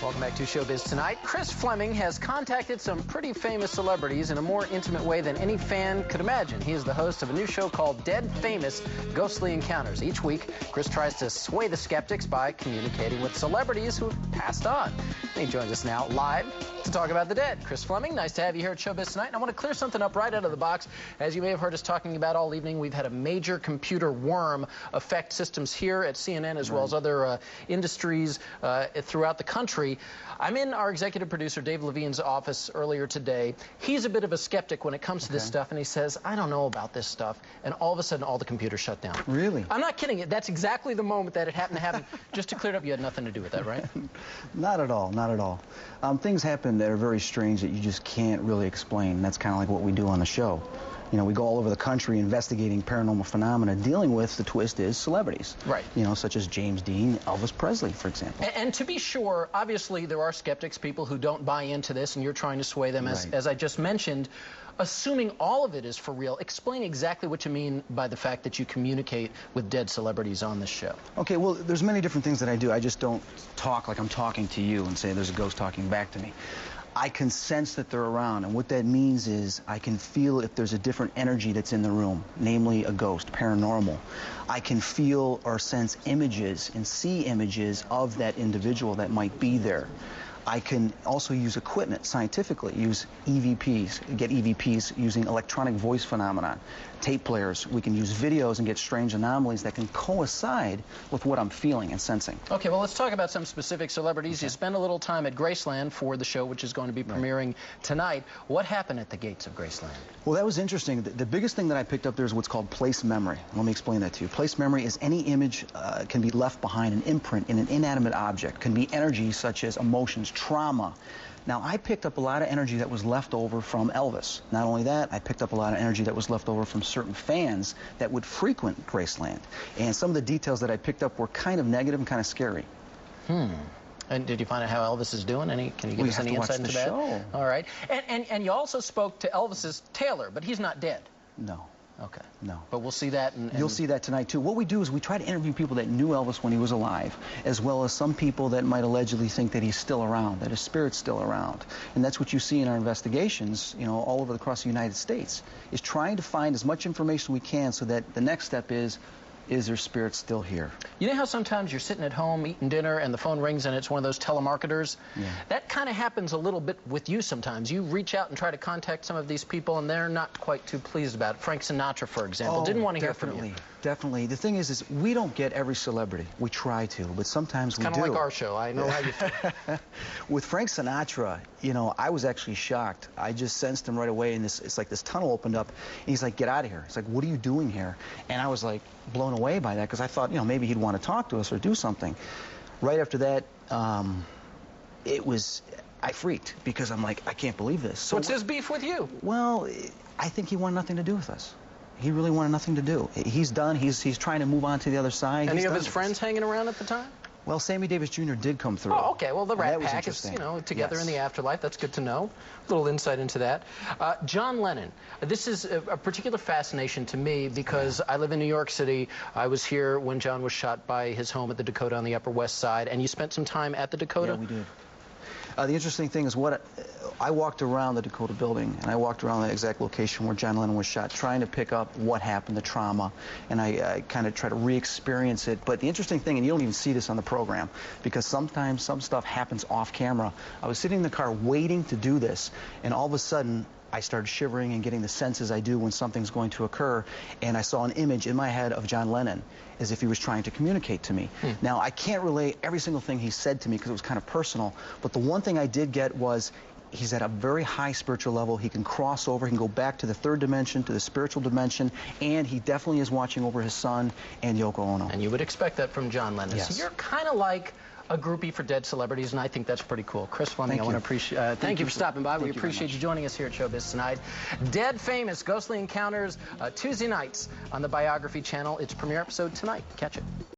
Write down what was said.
Welcome back to Showbiz Tonight. Chris Fleming has contacted some pretty famous celebrities in a more intimate way than any fan could imagine. He is the host of a new show called Dead Famous Ghostly Encounters. Each week, Chris tries to sway the skeptics by communicating with celebrities who have passed on. And he joins us now live to talk about the dead. Chris Fleming, nice to have you here at Showbiz Tonight. And I want to clear something up right out of the box. As you may have heard us talking about all evening, we've had a major computer worm affect systems here at CNN as well as other industries throughout the country. I'm in our executive producer, Dave Levine's office earlier today. He's a bit of a skeptic when it comes to this stuff, and he says, I don't know about this stuff. And all of a sudden, all the computers shut down. Really? I'm not kidding. That's exactly the moment that it happened to happen. Just to clear it up, you had nothing to do with that, right? Not at all, not at all. Things happen that are very strange that you just can't really explain. That's kind of like what we do on the show. You know, we go all over the country investigating paranormal phenomena, dealing with, the twist is, celebrities. Right. You know, such as James Dean, Elvis Presley, for example. And to be sure, obviously there are skeptics, people who don't buy into this, and you're trying to sway them, as I just mentioned. Assuming all of it is for real, explain exactly what you mean by the fact that you communicate with dead celebrities on this show. Okay, well, there's many different things that I do. I just don't talk like I'm talking to you and say there's a ghost talking back to me. I can sense that they're around, and what that means is I can feel if there's a different energy that's in the room, namely a ghost, paranormal. I can feel or sense images and see images of that individual that might be there. I can also use equipment scientifically, use EVPs, get EVPs using electronic voice phenomenon, tape players. We can use videos and get strange anomalies that can coincide with what I'm feeling and sensing. Okay, well, let's talk about some specific celebrities. Okay. You spent a little time at Graceland for the show, which is going to be premiering tonight. What happened at the gates of Graceland? Well, that was interesting. The biggest thing that I picked up there is what's called place memory. Let me explain that to you. Place memory is any image can be left behind, an imprint in an inanimate object. Can be energy such as emotions, trauma. Now, I picked up a lot of energy that was left over from Elvis. Not only that, I picked up a lot of energy that was left over from certain fans that would frequent Graceland. And some of the details that I picked up were kind of negative and kind of scary. And did you find out how Elvis is doing? Can you give us any insight into that? Show. All right. And you also spoke to Elvis's tailor, but he's not dead. No. Okay. No. But we'll see that. You'll see that tonight, too. What we do is we try to interview people that knew Elvis when he was alive, as well as some people that might allegedly think that he's still around, that his spirit's still around. And that's what you see in our investigations, you know, all over across the United States, is trying to find as much information we can so that the next step is their spirit still here? You know how sometimes you're sitting at home eating dinner and the phone rings and it's one of those telemarketers? Yeah. That kind of happens a little bit with you sometimes. You reach out and try to contact some of these people and they're not quite too pleased about it. Frank Sinatra, for example, didn't want to hear from you. Definitely. The thing is we don't get every celebrity. We try to, but sometimes we do. It's kind of like our show. I know how you feel. With Frank Sinatra, you know, I was actually shocked. I just sensed him right away, and it's like this tunnel opened up, and he's like, get out of here. He's like, what are you doing here? And I was like blown away by that, because I thought, you know, maybe he'd want to talk to us or do something. Right after that, I freaked, because I'm like, I can't believe this. So what's his beef with you? Well, I think he wanted nothing to do with us. He really wanted nothing to do. He's done. He's trying to move on to the other side. Any of his friends hanging around at the time? Well, Sammy Davis Jr. did come through. Oh, okay. Well, the Rat Pack is, you know, together in the afterlife. That's good to know. A little insight into that. John Lennon. This is a particular fascination to me because I live in New York City. I was here when John was shot by his home at the Dakota on the Upper West Side, and you spent some time at the Dakota? Yeah, we did. The interesting thing is I walked around the Dakota building, and I walked around the exact location where John Lennon was shot, trying to pick up what happened, the trauma, and I kind of try to re-experience it. But the interesting thing, and you don't even see this on the program, because sometimes some stuff happens off camera. I was sitting in the car waiting to do this, and all of a sudden, I started shivering and getting the senses I do when something's going to occur, and I saw an image in my head of John Lennon as if he was trying to communicate to me. Now, I can't relate every single thing he said to me because it was kind of personal, but the one thing I did get was he's at a very high spiritual level. He can cross over, he can go back to the third dimension, to the spiritual dimension, and he definitely is watching over his son and Yoko Ono. And you would expect that from John Lennon. Yes. So you're kind of like a groupie for dead celebrities, and I think that's pretty cool. Chris Fleming, I want to appreciate. Thank you for stopping by. We appreciate you joining us here at Showbiz Tonight. Dead Famous Ghostly Encounters, Tuesday nights on the Biography Channel. Its premiere episode tonight. Catch it.